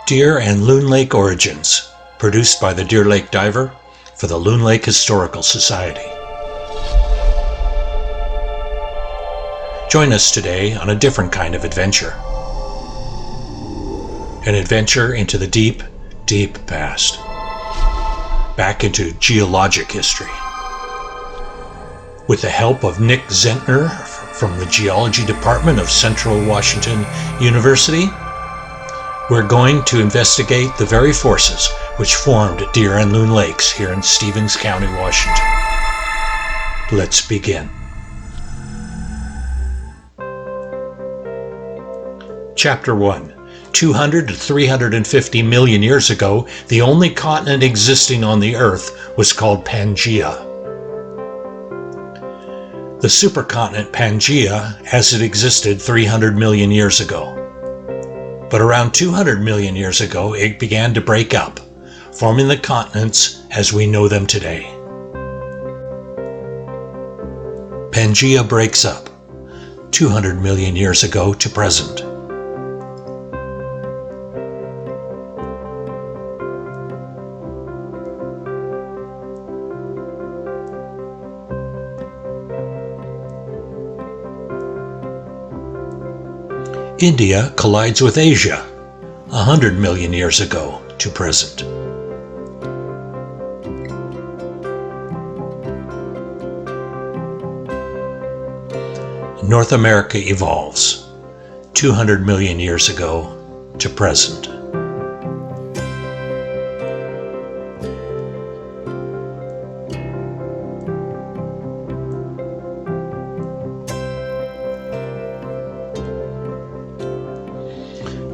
Deer and Loon Lake Origins, produced by the Deer Lake Diver for the Loon Lake Historical Society. Join us today on a different kind of adventure. An adventure into the deep, deep past. Back into geologic history. With the help of Nick Zentner from the Geology Department of Central Washington University, we're going to investigate the very forces which formed Deer and Loon Lakes here in Stevens County, Washington. Let's begin. Chapter 1. 200 to 350 million years ago, the only continent existing on the Earth was called Pangaea. The supercontinent Pangaea as it existed 300 million years ago. But around 200 million years ago, it began to break up, forming the continents as we know them today. Pangaea breaks up 200 million years ago to present. India collides with Asia 100 million years ago to present. North America evolves 200 million years ago to present.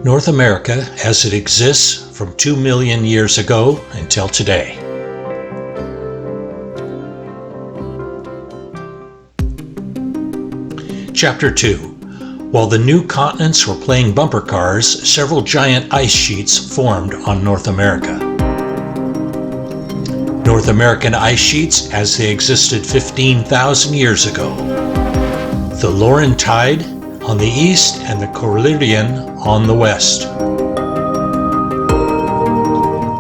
North America as it exists from 2 million years ago until today. Chapter 2. While the new continents were playing bumper cars, several giant ice sheets formed on North America. North American ice sheets as they existed 15,000 years ago. The Laurentide on the east and the Cordilleran on the west.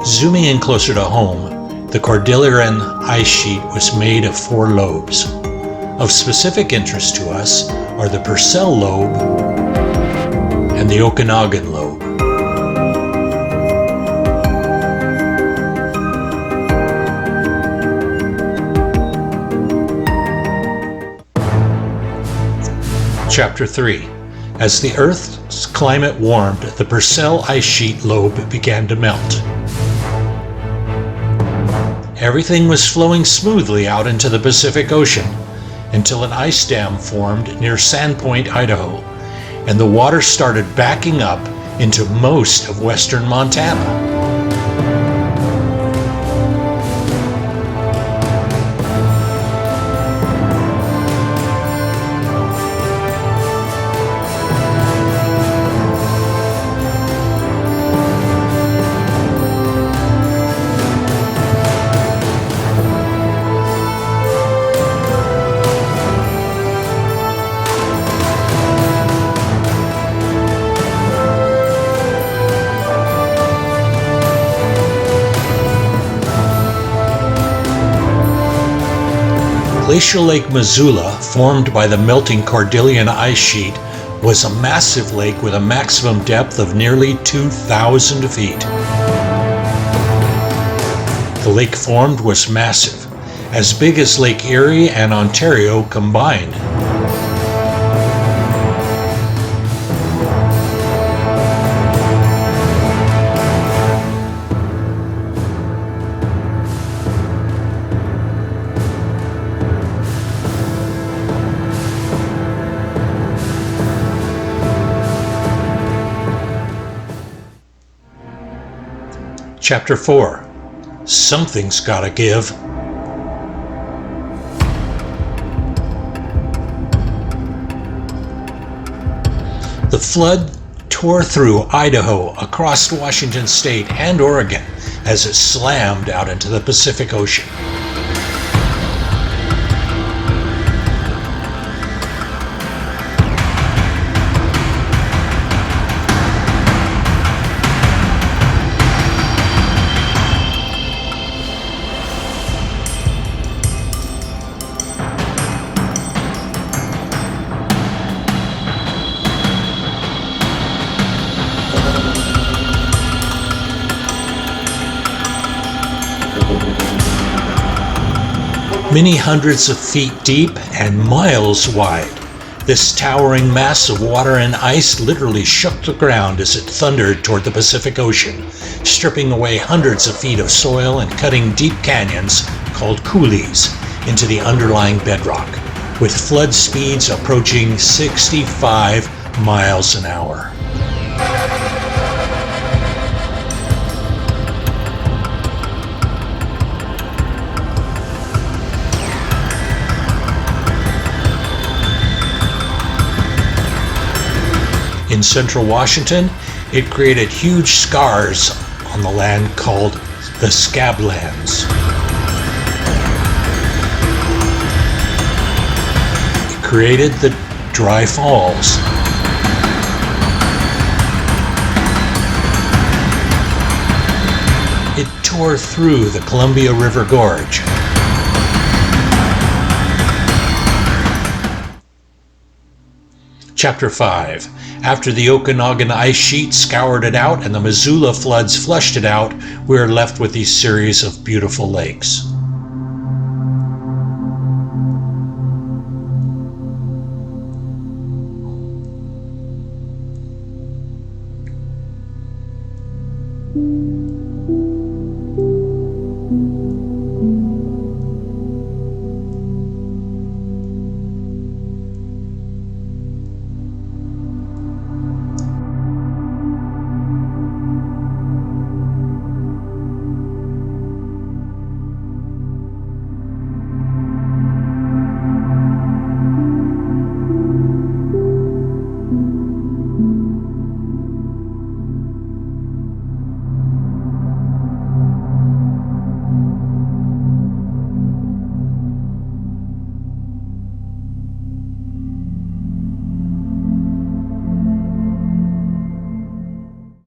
Zooming in closer to home, the Cordilleran ice sheet was made of 4 lobes. Of specific interest to us are the Purcell lobe and the Okanagan lobe. Chapter 3. As the Earth's climate warmed, the Purcell ice sheet lobe began to melt. Everything was flowing smoothly out into the Pacific Ocean until an ice dam formed near Sandpoint, Idaho, and the water started backing up into most of western Montana. Glacial Lake Missoula, formed by the melting Cordilleran ice sheet, was a massive lake with a maximum depth of nearly 2,000 feet. The lake formed was massive, as big as Lake Erie and Ontario combined. Chapter 4. Something's gotta give. The flood tore through Idaho, across Washington State and Oregon as it slammed out into the Pacific Ocean. Many hundreds of feet deep and miles wide, this towering mass of water and ice literally shook the ground as it thundered toward the Pacific Ocean, stripping away hundreds of feet of soil and cutting deep canyons called coulees into the underlying bedrock, with flood speeds approaching 65 miles an hour. In central Washington, it created huge scars on the land called the Scablands. It created the Dry Falls. It tore through the Columbia River Gorge. Chapter 5. After the Okanagan ice sheet scoured it out and the Missoula floods flushed it out, we are left with these series of beautiful lakes.